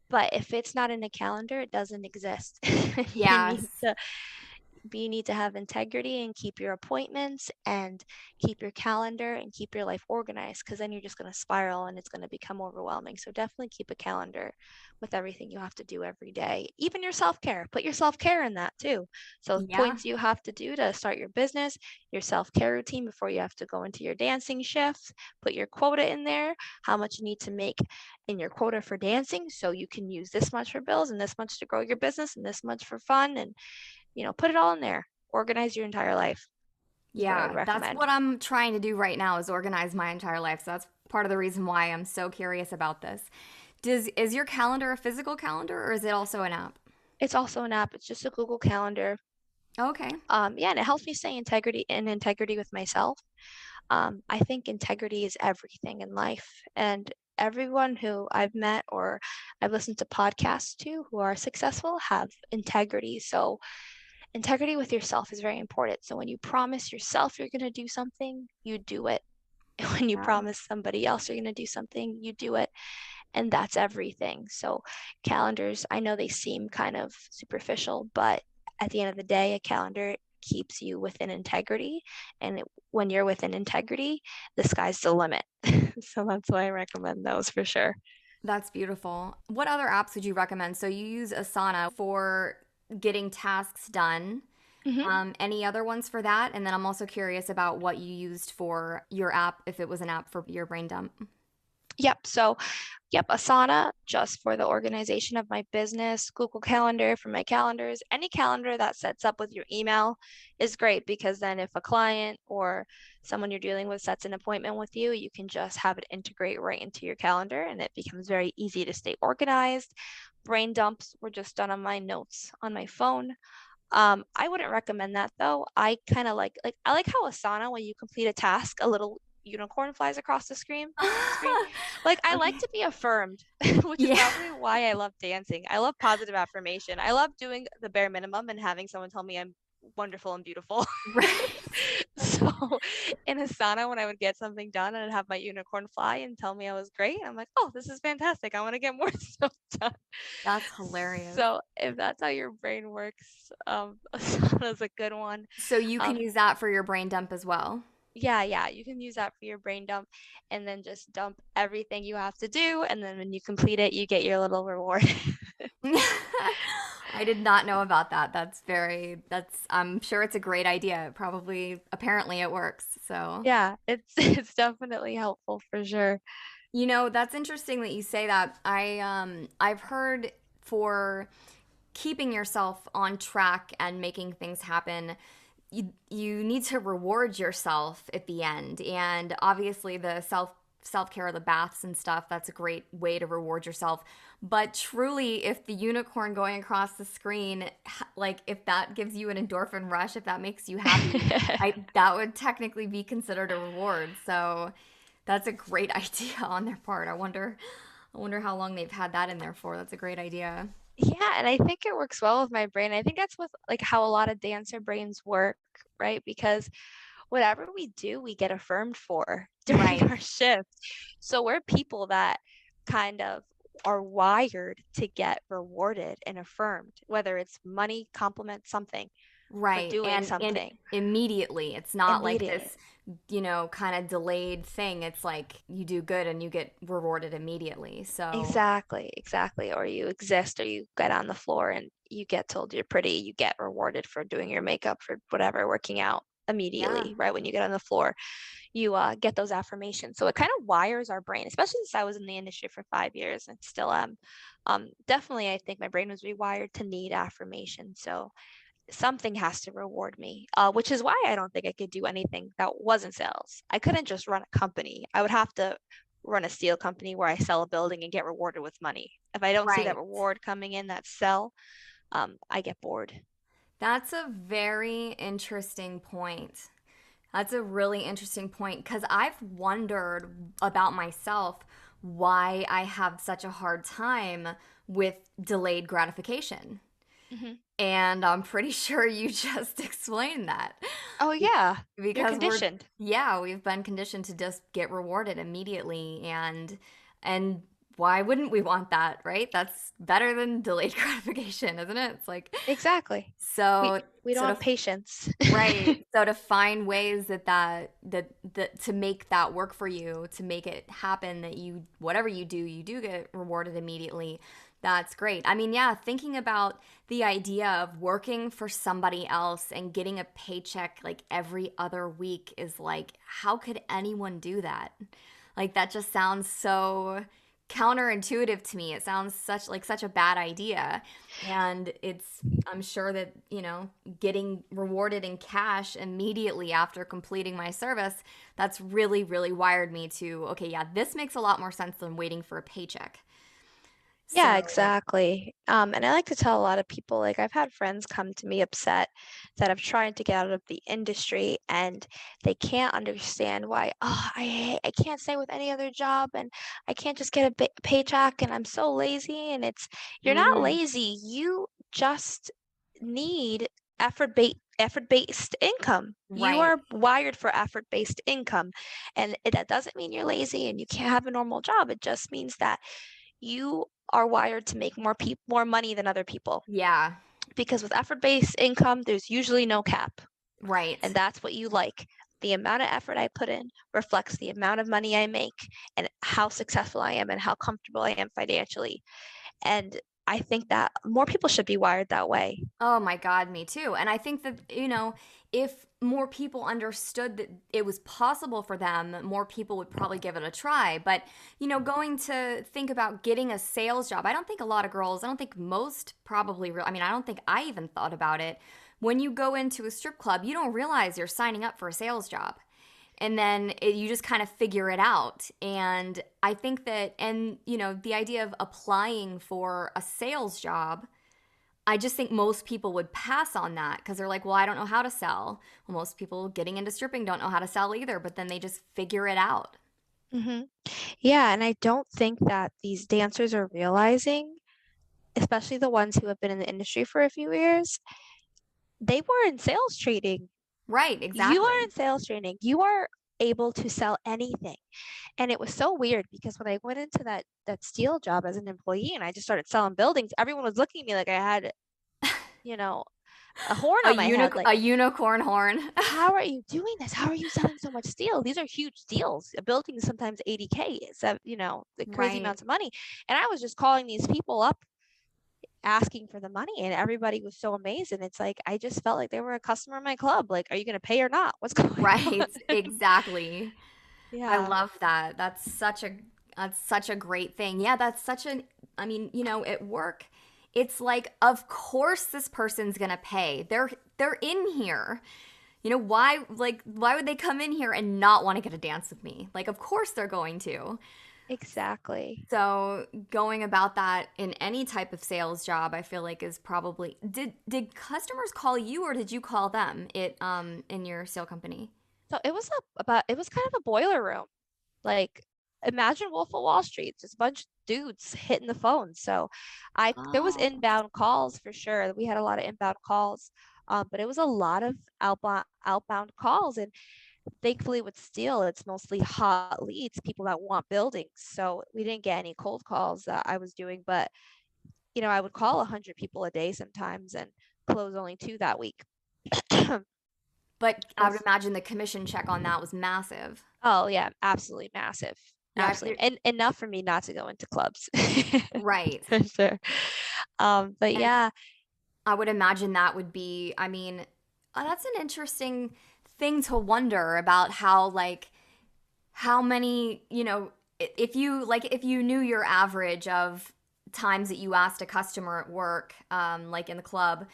but if it's not in a calendar, it doesn't exist. You need Yes. to you need to have integrity and keep your appointments and keep your calendar and keep your life organized because then you're just going to spiral and it's going to become overwhelming. So definitely keep a calendar with everything you have to do every day. Even your self-care, put your self-care in that too. So Yeah. points you have to do to start your business, your self-care routine before you have to go into your dancing shifts, put your quota in there, how much you need to make in your quota for dancing so you can use this much for bills and this much to grow your business and this much for fun and put it all in there. Organize your entire life is what I would Yeah, that's recommend. what I'm trying to do right now is organize my entire life. So that's part of the reason why I'm so curious about this. Is your calendar a physical calendar or is it also an app? It's also an app. It's just a Google Calendar. Okay. Yeah, and it helps me stay integrity with myself. I think integrity is everything in life, and everyone who I've met or I've listened to podcasts to who are successful have integrity. So integrity with yourself is very important. So when you promise yourself you're going to do something, you do it. When you Yeah. promise somebody else you're going to do something, you do it. And that's everything. So calendars, I know they seem kind of superficial, but at the end of the day, a calendar keeps you within integrity. And when you're within integrity, the sky's the limit. So that's why I recommend those for sure. That's beautiful. What other apps would you recommend? So you use Asana for getting tasks done. Mhm. Any other ones for that? And then I'm also curious about what you used for your app, if it was an app for your brain dump. Yep. So, yep, Asana just for the organization of my business, Google Calendar for my calendars. Any calendar that sets up with your email is great because then if a client or someone you're dealing with sets an appointment with you, you can just have it integrate right into your calendar and it becomes very easy to stay organized. Brain dumps were just done on my notes on my phone. I wouldn't recommend that though. I kind of like I like how Asana, when you complete a task, a little unicorn flies across the screen. Like I like Okay. to be affirmed, which is Yeah. probably why I love dancing. I love positive affirmation. I love doing the bare minimum and having someone tell me I'm wonderful and beautiful. Right. So in Asana, when I would get something done, I'd have my unicorn fly and tell me I was great. I'm like, oh, this is fantastic. I want to get more stuff done. That's hilarious. So if that's how your brain works, Asana's a good one. So you can Um, use that for your brain dump as well. yeah, you can use that for your brain dump and then just dump everything you have to do. And then when you complete it, you get your little reward. I did not know about that. I'm sure it's a great idea. Apparently it works. So, Yeah, it's it's definitely helpful for sure. that's interesting that you say that. I've heard for keeping yourself on track and making things happen, you need to reward yourself at the end. And obviously the self-care, the baths and stuff, that's a great way to reward yourself. But truly, if the unicorn going across the screen, like if that gives you an endorphin rush, if that makes you happy, I that would technically be considered a reward. So that's a great idea on their part. I wonder how long they've had that in there for. That's a great idea. Yeah, and I think it works well with my brain. I think that's with like how a lot of dancer brains work, right? Because whatever we do, we get affirmed for during Right. our shift. So we're people that kind of are wired to get rewarded and affirmed, whether it's money, compliment, something for Right. doing And something immediately. It's not like immediately. this, kind of delayed thing. It's like you do good and you get rewarded immediately. So, Exactly. Or you exist or you get on the floor and you get told you're pretty, you get rewarded for doing your makeup for whatever, working out yeah. immediately, right? When you get on the floor, you get those affirmations. So it kind of wires our brain, especially since I was in the industry for 5 years and still am. Definitely, I think my brain was rewired to need affirmation. So something has to reward me, which is why I don't think I could do anything that wasn't sales. I couldn't just run a company. I would have to run a steel company where I sell a building and get rewarded with money. If I don't see that Right. reward coming in, that sell, I get bored. That's a very interesting point. That's a really interesting point because I've wondered about myself why I have such a hard time with delayed gratification. Hmm. And I'm pretty sure you just explained that. Oh yeah, you're Because conditioned. we've been conditioned to just get rewarded immediately, and why wouldn't we want that, right? That's better than delayed gratification, isn't it? It's like, Exactly. We so we don't so have to patience. right. So to find ways that to make that work for you, to make it happen, that whatever you do get rewarded immediately. That's great. I mean, yeah, thinking about the idea of working for somebody else and getting a paycheck like every other week is like, how could anyone do that? Like that just sounds so counterintuitive to me. It sounds such a bad idea. And I'm sure that, getting rewarded in cash immediately after completing my service, that's really, really wired me to, okay, yeah, this makes a lot more sense than waiting for a paycheck. Yeah, So, exactly. And I like to tell a lot of people, like I've had friends come to me upset that have tried to get out of the industry and they can't understand why, oh, I can't stay with any other job and I can't just get a paycheck and I'm so lazy. And it's, you're not mm, lazy. You just need effort-based income. You right. are wired for effort-based income. And that doesn't mean you're lazy and you can't have a normal job. It just means that you are wired to make more money than other people Yeah, because with effort-based income there's usually no cap right. and that's what you like. the amount of effort I put in reflects the amount of money I make and how successful I am and how comfortable I am financially. And I think that more people should be wired that way. Oh my God, me too. And I think that, if more people understood that it was possible for them, more people would probably give it a try. But, going to think about getting a sales job, I don't think a lot of girls, I don't think most probably, I mean, I don't think I even thought about it. When you go into a strip club, you don't realize you're signing up for a sales job. And then you just kind of figure it out. And I think that, and, the idea of applying for a sales job, I just think most people would pass on that because they're like, well, I don't know how to sell. Well, most people getting into stripping don't know how to sell either, but then they just figure it out. Hmm. Yeah, and I don't think that these dancers are realizing, especially the ones who have been in the industry for a few years, they were in sales training. Right, You are exactly. in sales training. You are able to sell anything. And it was so weird because when I went into that steel job as an employee and I just started selling buildings, everyone was looking at me like I had, you know, a horn on my head. Like, A unicorn horn. how are you doing this? How are you selling so much steel? These are huge deals. A building is sometimes 80K. It's the crazy Right. amounts of money. And I was just calling these people up asking for the money and everybody was so amazed. And it's like I just felt like they were a customer in my club. Like, are you gonna pay or not? What's going on? Right, exactly. I Yeah. love that. That's such a great thing. Yeah, that's such an I mean, at work, it's like of course this person's going to pay. They're in here. Why would they come in here and not want to get a dance with me? Like of course they're going to. Exactly. So, going about that in any type of sales job, I feel like is probably did customers call you or did you call them in your sale company? So it was kind of a boiler room. Like, imagine Wolf of Wall Street, just a bunch of dudes hitting the phone. So I there was Oh, inbound calls for sure. We had a lot of inbound calls. But it was a lot of outbound calls. And thankfully with steel, it's mostly hot leads, people that want buildings. So we didn't get any cold calls that I was doing, but I would call 100 people a day sometimes and close only two that week. but I would Yes. imagine the commission check on that was massive. Oh yeah, absolutely massive. Yeah, Absolutely. And enough for me not to go into clubs. right. For sure. But And yeah, I would imagine that would be, I mean, that's an interesting thing to wonder about how, like, how many, if you knew your average of times that you asked a customer at work, like in the club,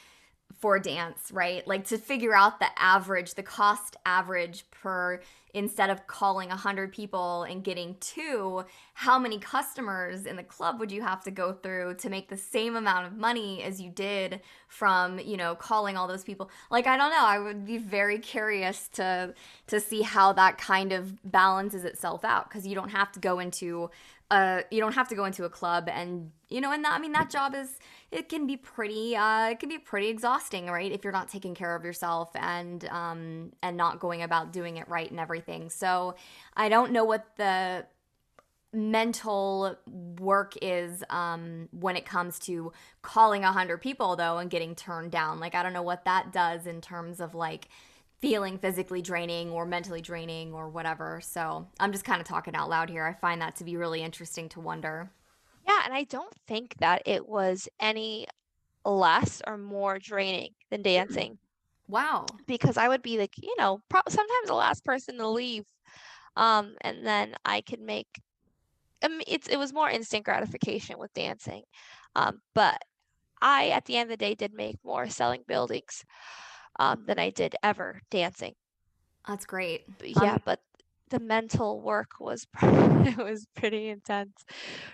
for dance, right? Like to figure out the cost average per, instead of calling 100 people and getting two, how many customers in the club would you have to go through to make the same amount of money as you did from, calling all those people? Like, I don't know. I would be very curious to see how that kind of balances itself out because you don't have to go into a club and and that, I mean that job is it can be pretty exhausting, right? If you're not taking care of yourself and not going about doing it right and everything. So I don't know what the mental work is when it comes to calling 100 people though and getting turned down. Like I don't know what that does in terms of like feeling physically draining or mentally draining or whatever. So I'm just kind of talking out loud here. I find that to be really interesting to wonder. yeah, and I don't think that it was any less or more draining than Hmm. dancing Wow. because I would be like, sometimes the last person to leave. And then I could make it was more instant gratification with dancing. But I at the end of the day did make more selling buildings than I did ever dancing. That's great. Yeah, but the mental work was it was pretty intense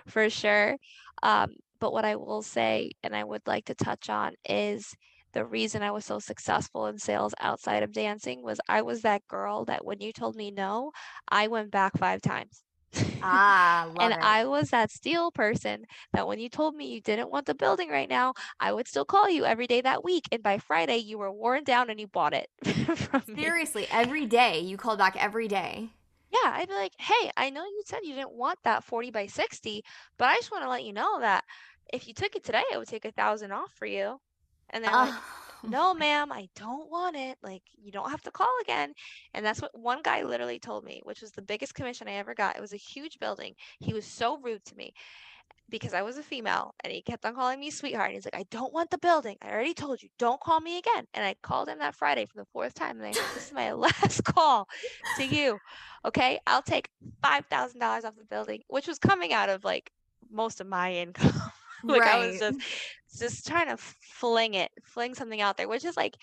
for sure. But what I will say, and I would like to touch on, is the reason I was so successful in sales outside of dancing was I was that girl that when you told me no, I went back 5 times. Love And it. I was that steel person that when you told me you didn't want the building right now, I would still call you every day that week. And by Friday, you were worn down and you bought it from me. Seriously, every day you called back every day. Yeah, I'd be like, hey, I know you said you didn't want that 40 by 60, but I just want to let you know that if you took it today, I would take 1,000 off for you. And they're like, Oh no, ma'am, I don't want it. Like, you don't have to call again. And that's what one guy literally told me, which was the biggest commission I ever got. It was a huge building. He was so rude to me because I was a female and he kept on calling me sweetheart. And he's like, I don't want the building. I already told you, don't call me again. And I called him that Friday for the fourth time. And I said, this is my last call to you. Okay. I'll take $5,000 off the building, which was coming out of like most of my income. Like I was Right. just trying to fling something out there, which is like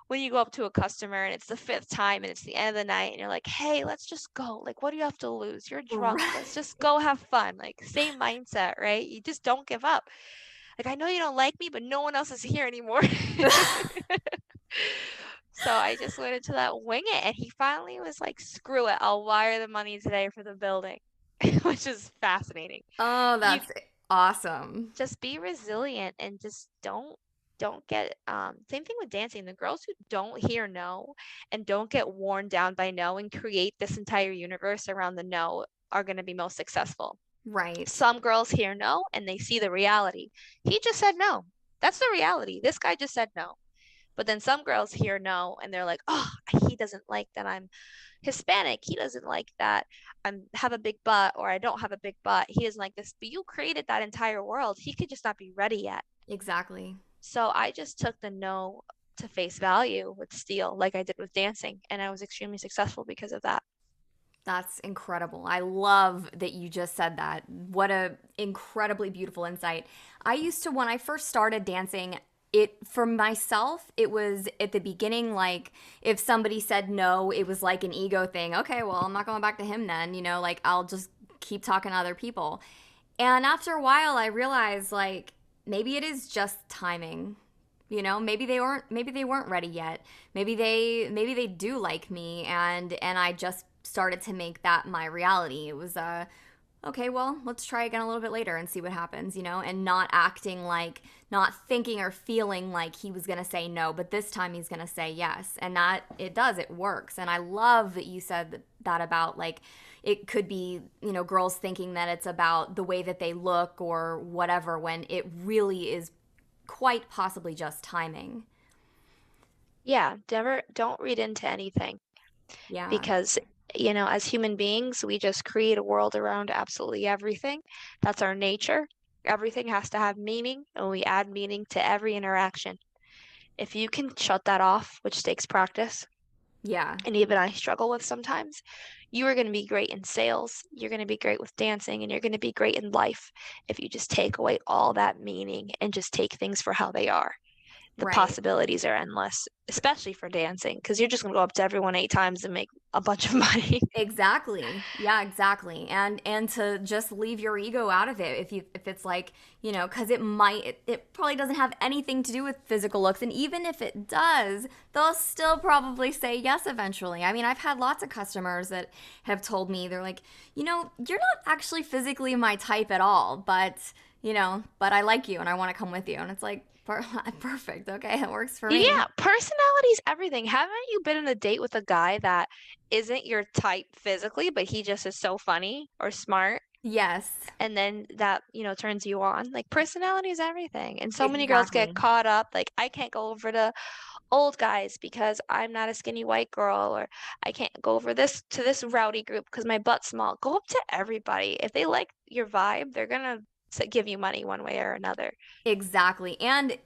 when you go up to a customer and it's the fifth time and it's the end of the night and you're like, hey, let's just go. Like, what do you have to lose? You're drunk. Let's Right. just go have fun. Like, same mindset, right? You just don't give up. Like, I know you don't like me, but no one else is here anymore. So I just went into that wing it, and he finally was like, screw it. I'll wire the money today for the building, which is fascinating. Oh, You that's awesome. just be resilient and just don't get same thing with dancing. The girls who don't hear no and don't get worn down by no and create this entire universe around the no are going to be most successful. Right. Some girls hear no and they see the reality. He just said no. That's the reality. This guy just said no. But then some girls hear no and they're like, oh, he doesn't like that I'm Hispanic. He doesn't like that I have a big butt or I don't have a big butt. He doesn't like this. But you created that entire world. He could just not be ready yet. Exactly. So I just took the no to face value with steel, like I did with dancing. And I was extremely successful because of that. That's incredible. I love that you just said that. What a incredibly beautiful insight. I used to when I first started dancing, it for myself, it was at the beginning like if somebody said no, it was like an ego thing. Okay, well, I'm not going back to him then, like I'll just keep talking to other people. And after a while I realized like maybe it is just timing. Maybe they weren't ready yet. Maybe they do like me and I just started to make that my reality. It was okay, well, let's try again a little bit later and see what happens, and not acting like, not thinking or feeling like he was going to say no, but this time he's going to say yes. And that it works. And I love that you said that about like, it could be, girls thinking that it's about the way that they look or whatever, when it really is quite possibly just timing. Yeah, never don't read into anything Yeah, because as human beings, we just create a world around absolutely everything. That's our nature. Everything has to have meaning, and we add meaning to every interaction. If you can shut that off, which takes practice, yeah, and even I struggle with sometimes, you are going to be great in sales, you're going to be great with dancing, and you're going to be great in life if you just take away all that meaning and just take things for how they are. The right. possibilities are endless, especially for dancing, because you're just going to go up to everyone 8 times and make a bunch of money. Exactly. Yeah, exactly. And to just leave your ego out of it if it's like, cuz it probably doesn't have anything to do with physical looks, and even if it does, they'll still probably say yes eventually. I mean, I've had lots of customers that have told me they're like, "You're not actually physically my type at all, but I like you and I want to come with you." And it's like, perfect. Okay, it works for me. Yeah, personality's everything. Haven't you been on a date with a guy that isn't your type physically, but he just is so funny or smart? Yes. And then that, turns you on. Like personality is everything. And so many girls get Exactly. caught up, like, I can't go over to old guys because I'm not a skinny white girl, or I can't go over this rowdy group because my butt's small. Go up to everybody. If they like your vibe, they're gonna give you money one way or another. Exactly. And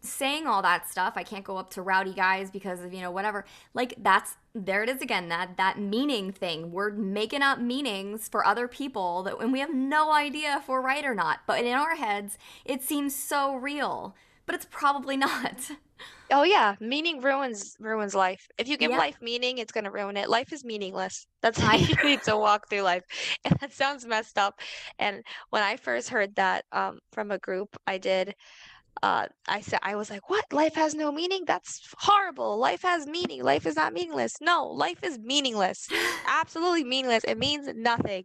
saying all that stuff, I can't go up to rowdy guys because of, whatever. Like that's there it is again, that meaning thing. We're making up meanings for other people that and we have no idea if we're right or not. But in our heads, it seems so real. But it's probably not. Oh yeah, meaning ruins life. If you give Yeah. life meaning, it's gonna ruin it. Life is meaningless. That's how I you need to walk through life. And that sounds messed up. And when I first heard that from a group I did, I was like, what? Life has no meaning? That's horrible. Life has meaning. Life is not meaningless. No, life is meaningless. Absolutely meaningless. It means nothing.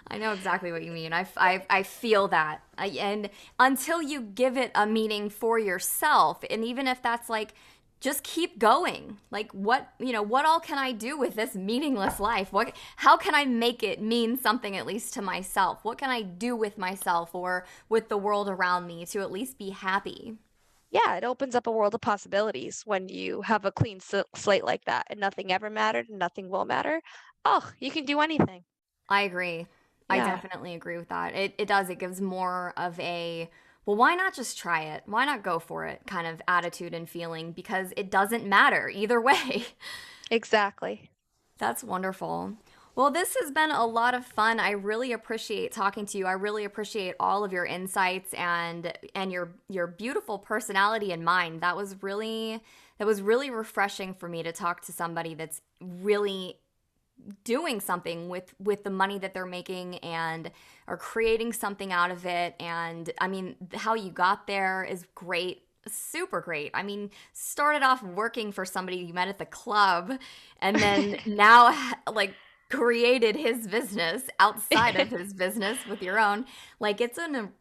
I know exactly what you mean. I feel that. And until you give it a meaning for yourself, and even if that's like, just keep going. Like, what all can I do with this meaningless life? How can I make it mean something at least to myself? What can I do with myself or with the world around me to at least be happy? Yeah, it opens up a world of possibilities when you have a clean slate like that and nothing ever mattered and nothing will matter. Oh, you can do anything. I agree. I Yeah, definitely agree with that. It does. It gives more of a, well, why not just try it? Why not go for it kind of attitude and feeling, because it doesn't matter either way. exactly. That's wonderful. Well, this has been a lot of fun. I really appreciate talking to you. I really appreciate all of your insights and your beautiful personality and mind. That was really refreshing for me to talk to somebody that's really doing something with the money that they're making and are creating something out of it. And I mean, how you got there is great, super great. I mean, started off working for somebody you met at the club, and then now like created his business outside of his business with your own. Like that's an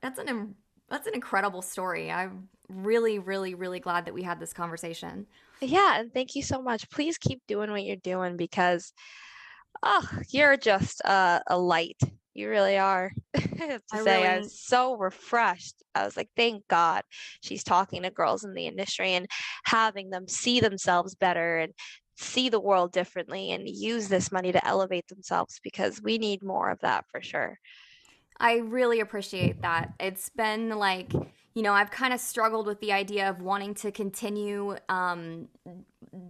incredible story. I'm really, really, really glad that we had this conversation. Yeah, and thank you so much. Please keep doing what you're doing because, oh, you're just a light. You really are. I have to I say, I was really so refreshed. I was like, thank God she's talking to girls in the industry and having them see themselves better and see the world differently and use this money to elevate themselves because we need more of that for sure. I really appreciate that. It's been like, I've kind of struggled with the idea of wanting to continue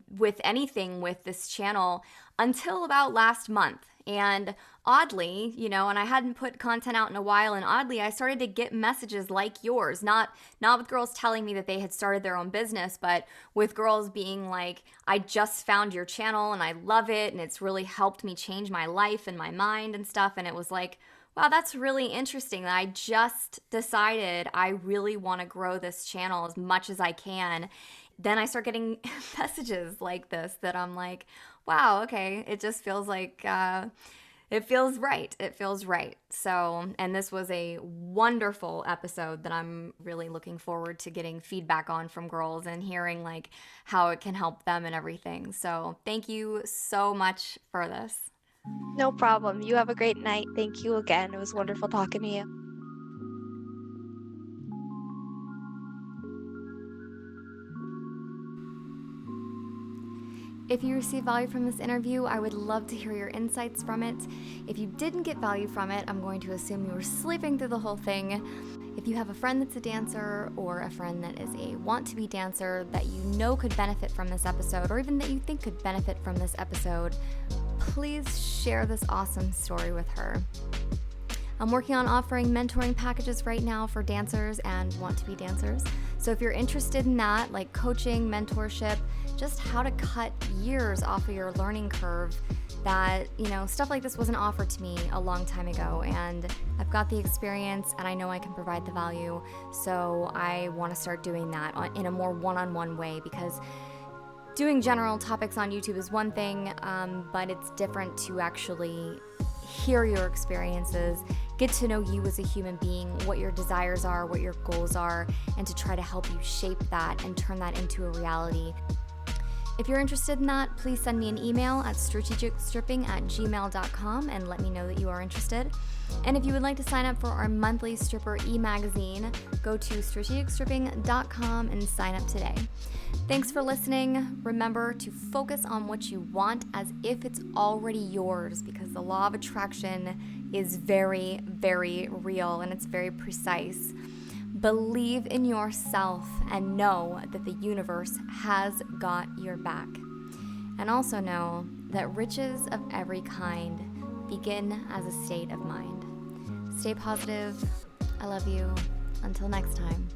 with anything with this channel until about last month. And oddly, and I hadn't put content out in a while, and oddly, I started to get messages like yours, not with girls telling me that they had started their own business, but with girls being like, I just found your channel and I love it, and it's really helped me change my life and my mind and stuff. And it was like, wow, that's really interesting that I just decided I really want to grow this channel as much as I can. Then I start getting messages like this that I'm like, wow, okay, it just feels like it feels right. It feels right. So, and this was a wonderful episode that I'm really looking forward to getting feedback on from girls and hearing like how it can help them and everything. So, thank you so much for this. No problem. You have a great night. Thank you again. It was wonderful talking to you. If you receive value from this interview, I would love to hear your insights from it. If you didn't get value from it, I'm going to assume you were sleeping through the whole thing. If you have a friend that's a dancer or a friend that is a want-to-be dancer that you know could benefit from this episode, or even that you think could benefit from this episode, please share this awesome story with her. I'm working on offering mentoring packages right now for dancers and want-to-be dancers. So if you're interested in that, like coaching, mentorship, just how to cut years off of your learning curve, that, stuff like this wasn't offered to me a long time ago, and I've got the experience and I know I can provide the value. So I want to start doing that in a more one-on-one way, because doing general topics on YouTube is one thing, but it's different to actually hear your experiences, get to know you as a human being, what your desires are, what your goals are, and to try to help you shape that and turn that into a reality. If you're interested in that, please send me an email at strategicstripping@gmail.com and let me know that you are interested. And if you would like to sign up for our monthly stripper e-magazine, go to strategicstripping.com and sign up today. Thanks for listening. Remember to focus on what you want as if it's already yours, because the law of attraction is very, very real and it's very precise. Believe in yourself and know that the universe has got your back. And also know that riches of every kind begin as a state of mind. Stay positive. I love you. Until next time.